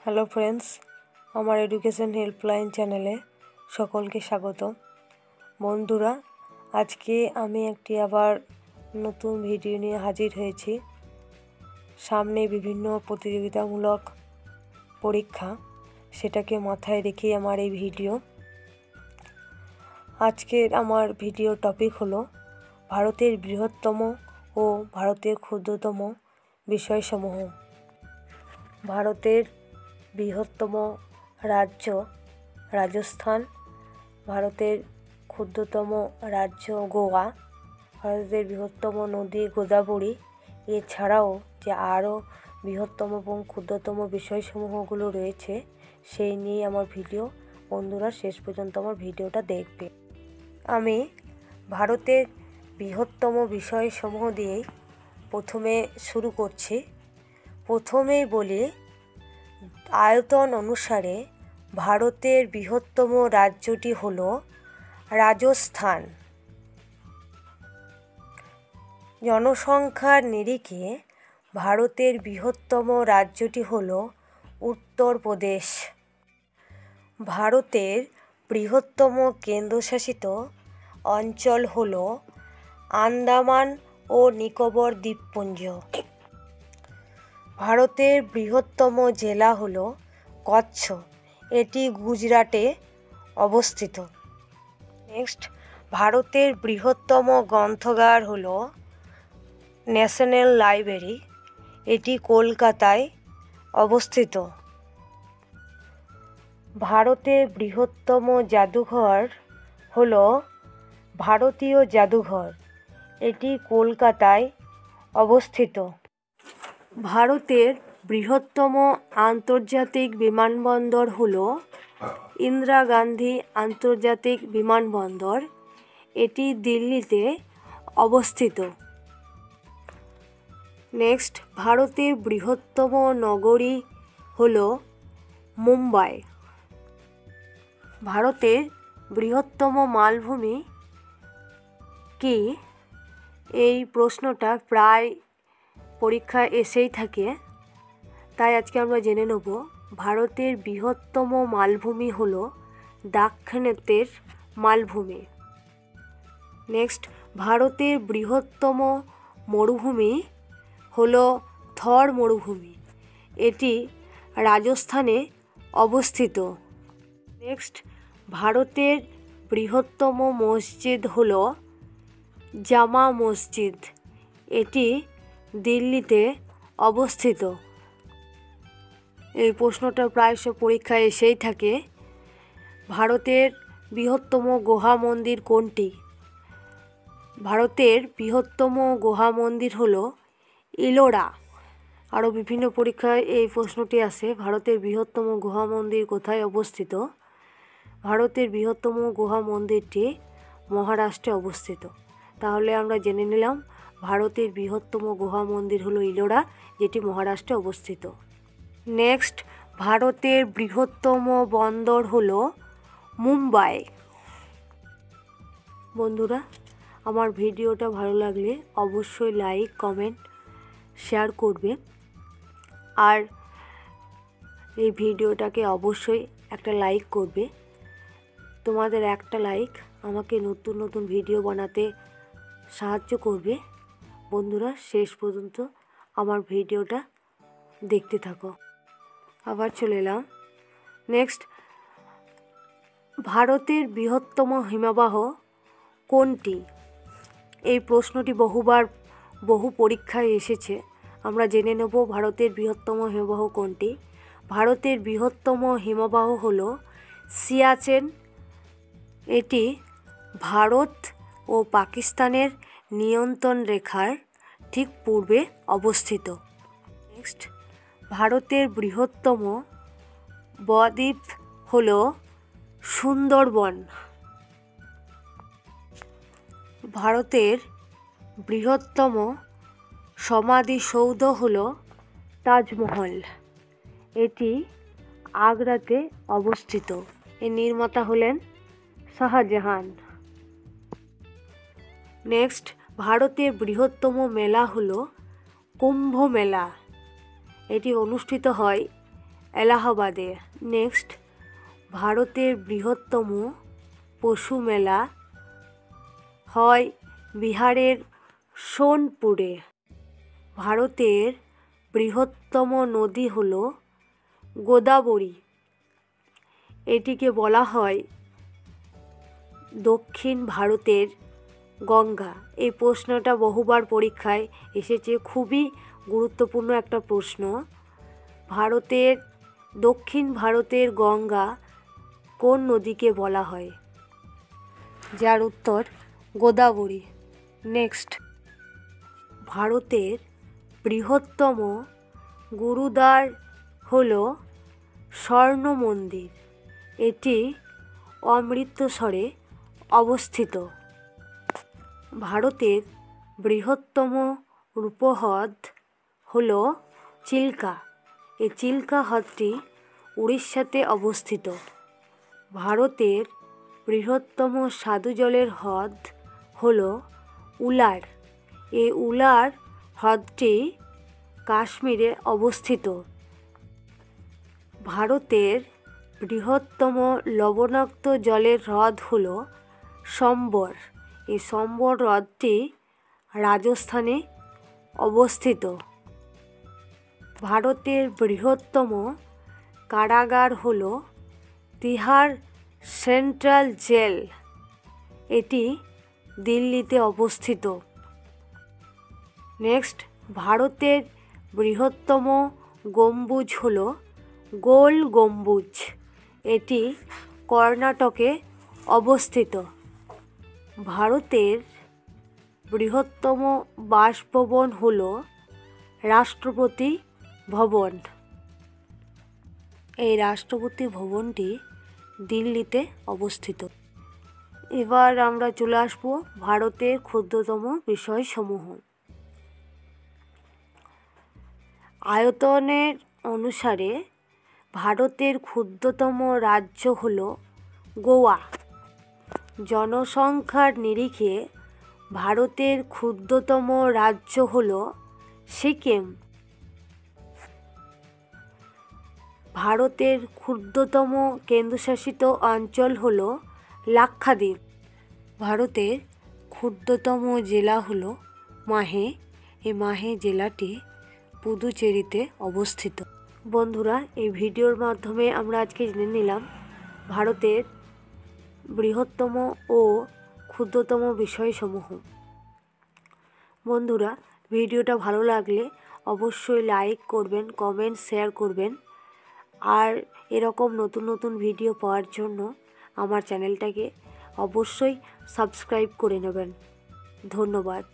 Hello friends, আমার education helpline চ্যানেলে সকলকে স্বাগত। বন্ধুরা, আজকে আমি একটি আবার নতুন ভিডিও নিয়ে হাজির হয়েছি। সামনে বিভিন্ন প্রতিযোগিতামূলক পরীক্ষা, সেটাকে মাথায় রেখে আমার এই ভিডিও। আজকের আমার ভিডিও টপিক হলো ভারতের বৃহত্তম ও ভারতের ক্ষুদ্রতম বিষয়সমূহ। ভারতের বৃহত্তম রাজ্য রাজস্থান, ভারতের ক্ষুদ্রতম রাজ্য গোয়া, ভারতের বৃহত্তম নদী গোদাবরী। এছাড়াও যে আরও বৃহত্তম এবং ক্ষুদ্রতম বিষয়সমূহগুলো রয়েছে সেই নিয়ে আমার ভিডিও। বন্ধুরা, শেষ পর্যন্ত আমার ভিডিওটা দেখবে। আমি ভারতের বৃহত্তম বিষয়সমূহ দিয়েই প্রথমে শুরু করছি। প্রথমেই বলি, আয়তন অনুসারে ভারতের বৃহত্তম রাজ্যটি হল রাজস্থান। জনসংখ্যার নিরিখে ভারতের বৃহত্তম রাজ্যটি হল উত্তরপ্রদেশ। ভারতের বৃহত্তম কেন্দ্রশাসিত অঞ্চল হল আন্দামান ও নিকোবর দ্বীপপুঞ্জ। ভারতের বৃহত্তম জেলা হল কচ্ছ, এটি গুজরাটে অবস্থিত। নেক্সট, ভারতের বৃহত্তম গ্রন্থাগার হল ন্যাশনাল লাইব্রেরি, এটি কলকাতায় অবস্থিত। ভারতের বৃহত্তম জাদুঘর হল ভারতীয় জাদুঘর, এটি কলকাতায় অবস্থিত। ভারতের বৃহত্তম আন্তর্জাতিক বিমানবন্দর হল ইন্দিরা গান্ধী আন্তর্জাতিক বিমানবন্দর, এটি দিল্লিতে অবস্থিত। নেক্সট, ভারতের বৃহত্তম নগরী হল মুম্বাই। ভারতের বৃহত্তম মালভূমি কি? এই প্রশ্নটা প্রায় পরীক্ষায় এসেই থাকে, তাই আজকে আমরা জেনে নেব। ভারতের বৃহত্তম মালভূমি হল দাক্ষিণাত্যের মালভূমি। নেক্সট, ভারতের বৃহত্তম মরুভূমি হল থর মরুভূমি, এটি রাজস্থানে অবস্থিত। নেক্সট, ভারতের বৃহত্তম মসজিদ হল জামা মসজিদ, এটি দিল্লিতে অবস্থিত। এই প্রশ্নটা প্রায়শ পরীক্ষায় এসেই থাকে। ভারতের বৃহত্তম গুহা মন্দির কোনটি? ভারতের বৃহত্তম গুহা মন্দির হল ইলোরা। আরও বিভিন্ন পরীক্ষায় এই প্রশ্নটি আসে, ভারতের বৃহত্তম গুহা মন্দির কোথায় অবস্থিত? ভারতের বৃহত্তম গুহা মন্দিরটি মহারাষ্ট্রে অবস্থিত। তাহলে আমরা জেনে নিলাম ভারতের বৃহত্তম গুহা মন্দির হলো ইলোরা, যেটি মহারাষ্ট্রে অবস্থিত। নেক্সট, ভারতের বৃহত্তম বন্দর হলো মুম্বাই। বন্ধুরা, আমার ভিডিওটা ভালো লাগলে অবশ্যই লাইক, কমেন্ট, শেয়ার করবে। আর এই ভিডিওটাকে অবশ্যই একটা লাইক করবে। তোমাদের একটা লাইক আমাকে নতুন নতুন ভিডিও বানাতে সাহায্য করবে। বন্ধুরা, শেষ পর্যন্ত আমার ভিডিওটা দেখতে থাকো। আবার চলে এলাম। নেক্সট, ভারতের বৃহত্তম হিমবাহ কোনটি? এই প্রশ্নটি বহু পরীক্ষায় এসেছে। আমরা জেনে নেব ভারতের বৃহত্তম হিমবাহ কোনটি। ভারতের বৃহত্তম হিমবাহ হল সিয়াচেন, এটি ভারত ও পাকিস্তানের নিয়ন্ত্রণ রেখার ঠিক পূর্বে অবস্থিত। নেক্সট, ভারতের বৃহত্তম বদ্বীপ হল সুন্দরবন। ভারতের বৃহত্তম সমাধিসৌধ হল তাজমহল, এটি আগ্রাতে অবস্থিত। এর নির্মাতা হলেন শাহজাহান। নেক্সট, ভারতের বৃহত্তম মেলা হল কুম্ভ মেলা, এটি অনুষ্ঠিত হয় এলাহাবাদে। নেক্সট, ভারতের বৃহত্তম পশু মেলা হয় বিহারের সোনপুরে। ভারতের বৃহত্তম নদী হল গোদাবরী। এটিকে বলা হয় দক্ষিণ ভারতের গঙ্গা। এই প্রশ্নটা বহুবার পরীক্ষায় এসেছে, খুবই গুরুত্বপূর্ণ একটা প্রশ্ন। দক্ষিণ ভারতের গঙ্গা কোন নদীকে বলা হয়? যার উত্তর গোদাবরী। নেক্সট, ভারতের বৃহত্তম গুরুদ্বার হল স্বর্ণ মন্দির। এটি অমৃতসরে অবস্থিত। ভারতের বৃহত্তম রূপহ্রদ হল চিল্কা। এই চিল্কা হ্রদটি উড়িষ্যাতে অবস্থিত। ভারতের বৃহত্তম স্বাদু জলের হ্রদ হল উলার। এই উলার হ্রদটি কাশ্মীরে অবস্থিত। ভারতের বৃহত্তম লবণাক্ত জলের হ্রদ হল সম্বর। এই সম্বর হ্রদটি রাজস্থানে অবস্থিত। ভারতের বৃহত্তম কারাগার হল তিহার সেন্ট্রাল জেল। এটি দিল্লিতে অবস্থিত। নেক্সট, ভারতের বৃহত্তম গম্বুজ হল গোল গম্বুজ। এটি কর্ণাটকে অবস্থিত। ভারতের বৃহত্তম বাসভবন হল রাষ্ট্রপতি ভবন। এই রাষ্ট্রপতি ভবনটি দিল্লিতে অবস্থিত। এবার আমরা চলে আসব ভারতের ক্ষুদ্রতম বিষয়সমূহ। আয়তনের অনুসারে ভারতের ক্ষুদ্রতম রাজ্য হল গোয়া। জনসংখ্যার নিরিখে ভারতের ক্ষুদ্রতম রাজ্য হল সিকিম। ভারতের ক্ষুদ্রতম কেন্দ্রশাসিত অঞ্চল হল লাক্ষাদ্বীপ। ভারতের ক্ষুদ্রতম জেলা হল মাহে। এই মাহে জেলাটি পুদুচেরিতে অবস্থিত। বন্ধুরা, এই ভিডিওর মাধ্যমে আমরা আজকে জেনে নিলাম ভারতের বৃহত্তম ও ক্ষুদ্রতম বিষয়সমূহ। বন্ধুরা, ভিডিওটা ভালো লাগলে অবশ্যই লাইক করবেন, কমেন্ট, শেয়ার করবেন। আর এরকম নতুন নতুন ভিডিও পাওয়ার জন্য আমার চ্যানেলটাকে অবশ্যই সাবস্ক্রাইব করে নেবেন। ধন্যবাদ।